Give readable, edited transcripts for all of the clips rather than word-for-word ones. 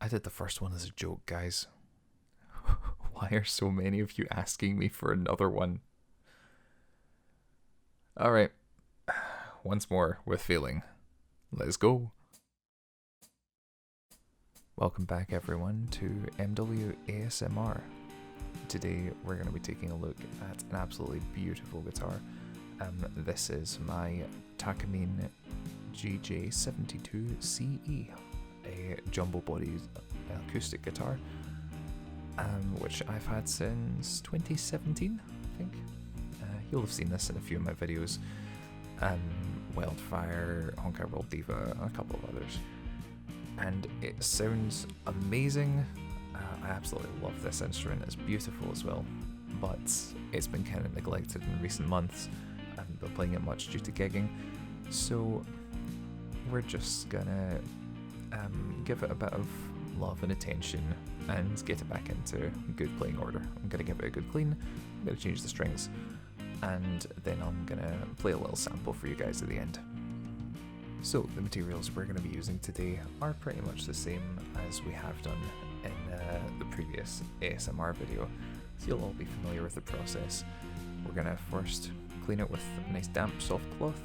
I did the first one as a joke, guys. Why are so many of you asking me for another one? Alright, once more with feeling. Let's go. Welcome back everyone to MW ASMR. Today we're going to be taking a look at an absolutely beautiful guitar. This is my Takamine GJ72CE, a jumbo bodied acoustic guitar, which I've had since 2017, I think. You'll have seen this in a few of my videos. Wildfire, Honkai World Diva, and a couple of others. And it sounds amazing. I absolutely love this instrument. It's beautiful as well, but it's been kind of neglected in recent months. I haven't been playing it much due to gigging, so we're just gonna give it a bit of love and attention and get it back into good playing order. I'm gonna give it a good clean, I'm gonna change the strings, and then I'm gonna play a little sample for you guys at the end. So the materials we're going to be using today are pretty much the same as we have done in the previous ASMR video, so you'll all be familiar with the process. We're going to first clean it with a nice damp soft cloth.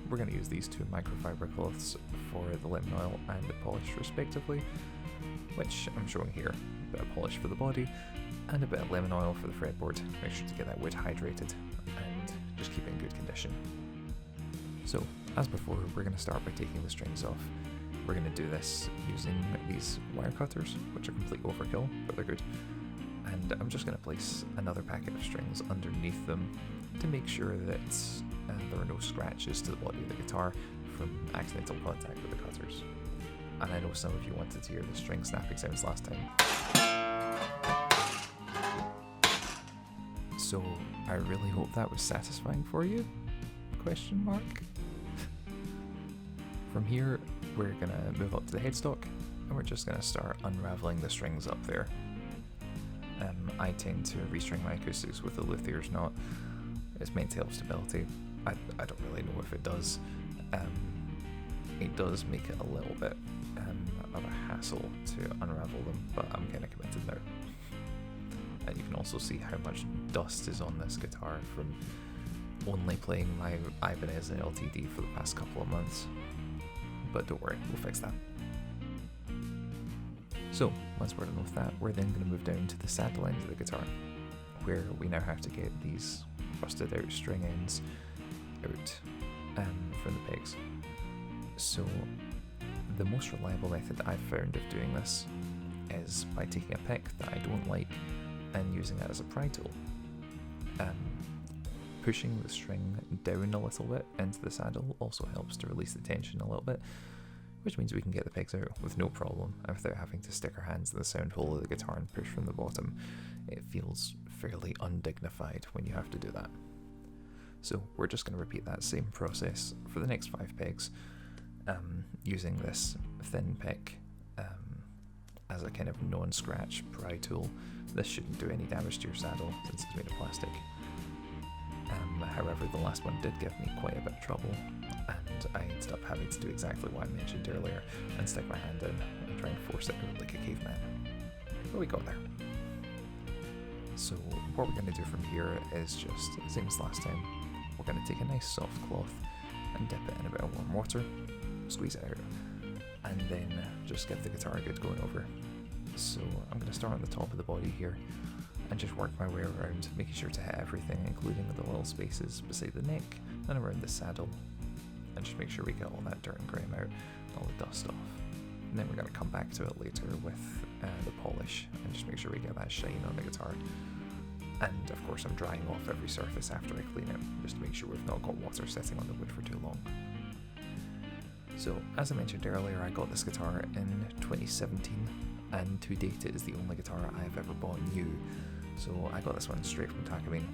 We're going to use these two microfiber cloths for the lemon oil and the polish respectively, which I'm showing here. A bit of polish for the body and a bit of lemon oil for the fretboard. Make sure to get that wood hydrated and just keep it in good condition. So, as before, we're going to start by taking the strings off. We're going to do this using these wire cutters, which are complete overkill, but they're good. And I'm just going to place another packet of strings underneath them to make sure that there are no scratches to the body of the guitar from accidental contact with the cutters. And I know some of you wanted to hear the string snapping sounds last time. So, I really hope that was satisfying for you? Question mark? From here, we're going to move up to the headstock, and we're just going to start unraveling the strings up there. I tend to restring my acoustics with a luthier's knot. It's meant to help stability. I don't really know if it does. It does make it a little bit of a hassle to unravel them, but I'm kind of committed now. And you can also see how much dust is on this guitar from only playing my Ibanez and LTD for the past couple of months. But don't worry, we'll fix that. So, once we're done with that, we're then going to move down to the saddle end of the guitar, where we now have to get these rusted out string ends out from the pegs. So, the most reliable method I've found of doing this is by taking a pick that I don't like and using it as a pry tool. Pushing the string down a little bit into the saddle also helps to release the tension a little bit, which means we can get the pegs out with no problem and without having to stick our hands in the sound hole of the guitar and push from the bottom. It feels fairly undignified when you have to do that. So we're just going to repeat that same process for the next 5 pegs, using this thin pick as a kind of non-scratch pry tool. This shouldn't do any damage to your saddle since it's made of plastic. However, the last one did give me quite a bit of trouble, and I ended up having to do exactly what I mentioned earlier and stick my hand in and try and force it out like a caveman. But we got there. So what we're going to do from here is just the same as last time. We're going to take a nice soft cloth and dip it in a bit of warm water, squeeze it out, and then just give the guitar a good going over. So I'm going to start on the top of the body here and just work my way around, making sure to hit everything, including the little spaces beside the neck and around the saddle, and just make sure we get all that dirt and grime out, all the dust off. And then we're going to come back to it later with the polish and just make sure we get that shine on the guitar. And of course I'm drying off every surface after I clean it, just to make sure we've not got water sitting on the wood for too long. So, as I mentioned earlier, I got this guitar in 2017, and to date it is the only guitar I have ever bought new. So I got this one straight from Takamine,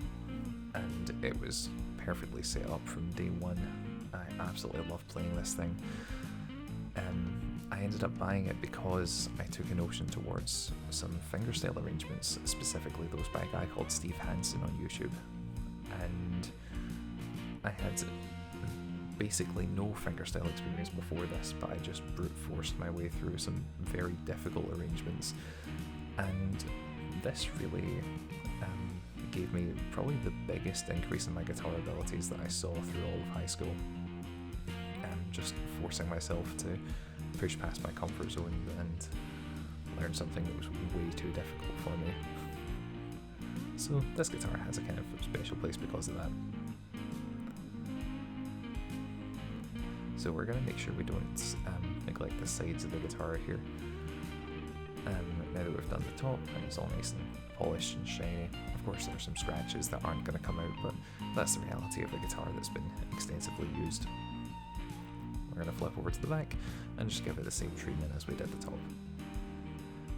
and it was perfectly set up from day one. I absolutely love playing this thing. I ended up buying it because I took a notion towards some fingerstyle arrangements, specifically those by a guy called Steve Hansen on YouTube. And I had basically no fingerstyle experience before this, but I just brute forced my way through some very difficult arrangements, and this really gave me probably the biggest increase in my guitar abilities that I saw through all of high school. Just forcing myself to push past my comfort zone and learn something that was way too difficult for me. So this guitar has a kind of special place because of that. So we're going to make sure we don't neglect the sides of the guitar here. Now that we've done the top and it's all nice and polished and shiny, of course there's some scratches that aren't going to come out, but that's the reality of a guitar that's been extensively used. We're going to flip over to the back and just give it the same treatment as we did the top.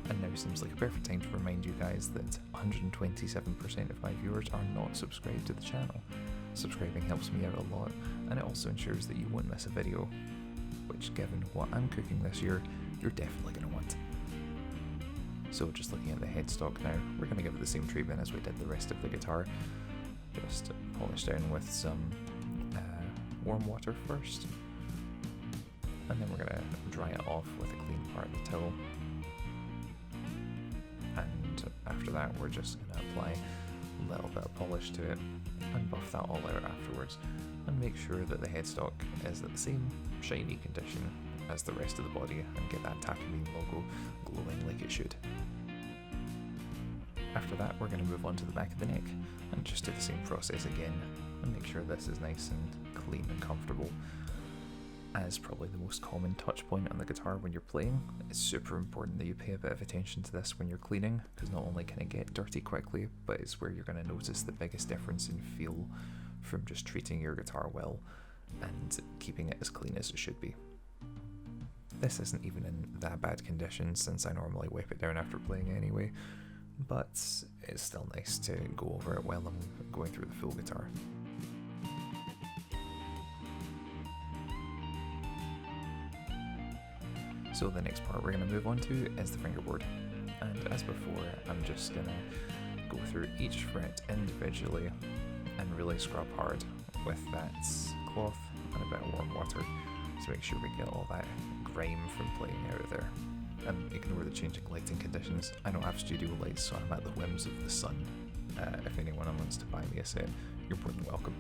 And now seems like a perfect time to remind you guys that 127% of my viewers are not subscribed to the channel. Subscribing helps me out a lot, and it also ensures that you won't miss a video, which, given what I'm cooking this year, you're definitely going to want. So just looking at the headstock now, we're going to give it the same treatment as we did the rest of the guitar. Just polish down with some warm water first, and then we're going to dry it off with a clean part of the towel. And after that we're just going to apply a little bit of polish to it and buff that all out afterwards, and make sure that the headstock is at the same shiny condition as the rest of the body and get that Takamine logo glowing like it should. After that we're going to move on to the back of the neck and just do the same process again and make sure this is nice and clean and comfortable. As probably the most common touch point on the guitar when you're playing, it's super important that you pay a bit of attention to this when you're cleaning, because not only can it get dirty quickly, but it's where you're going to notice the biggest difference in feel from just treating your guitar well and keeping it as clean as it should be. This isn't even in that bad condition since I normally wipe it down after playing anyway, but it's still nice to go over it while I'm going through the full guitar. So the next part we're going to move on to is the fingerboard, and as before I'm just going to go through each fret individually and really scrub hard with that cloth and a bit of warm water to make sure we get all that grime from playing out of there. And ignore the changing lighting conditions. I don't have studio lights, so I'm at the whims of the sun. If anyone wants to buy me a set, you're more than welcome.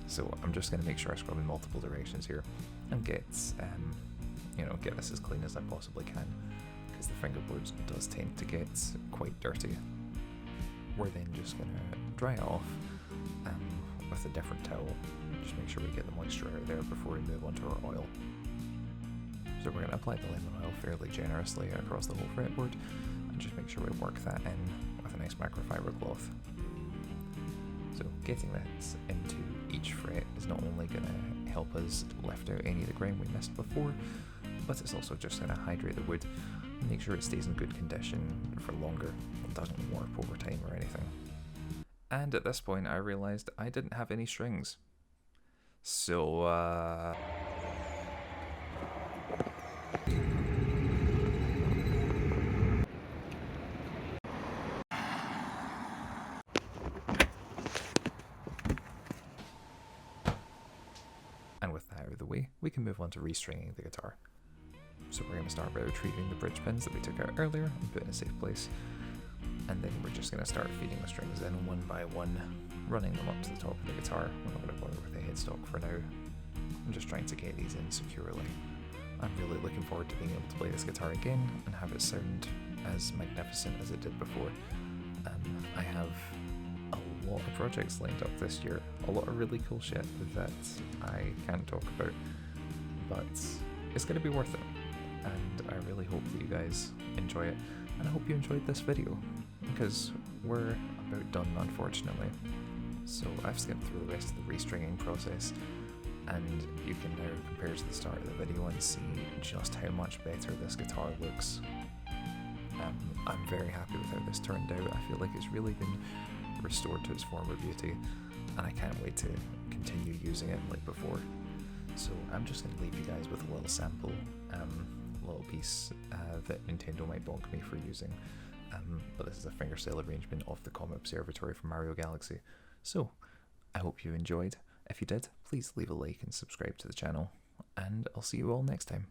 So I'm just going to make sure I scrub in multiple directions here and get this as clean as I possibly can, because the fingerboards does tend to get quite dirty. We're then just going to dry it off with a different towel, just make sure we get the moisture out of there before we move on to our oil. So we're going to apply the lemon oil fairly generously across the whole fretboard and just make sure we work that in with a nice microfiber cloth. So getting that into each fret is not only going to help us lift out any of the grime we missed before, but it's also just going to hydrate the wood and make sure it stays in good condition for longer and doesn't warp over time or anything. And at this point I realised I didn't have any strings. So and with that out of the way, we can move on to restringing the guitar. So we're going to start by retrieving the bridge pins that we took out earlier and put in a safe place. And then we're just going to start feeding the strings in one by one, running them up to the top of the guitar. We're not going to bother with the headstock for now. I'm just trying to get these in securely. I'm really looking forward to being able to play this guitar again and have it sound as magnificent as it did before. I have a lot of projects lined up this year, a lot of really cool shit that I can't talk about, but it's going to be worth it, and I really hope that you guys enjoy it, and I hope you enjoyed this video, because we're about done, unfortunately. So I've skipped through the rest of the restringing process, and you can now compare to the start of the video and see just how much better this guitar looks. I'm very happy with how this turned out. I feel like it's really been restored to its former beauty, and I can't wait to continue using it like before. So I'm just going to leave you guys with a little sample, little piece that Nintendo might bonk me for using, but this is a fingerstyle arrangement of the Observatory from Mario Galaxy. So I hope you enjoyed, If you did, please leave a like and subscribe to the channel, and I'll see you all next time.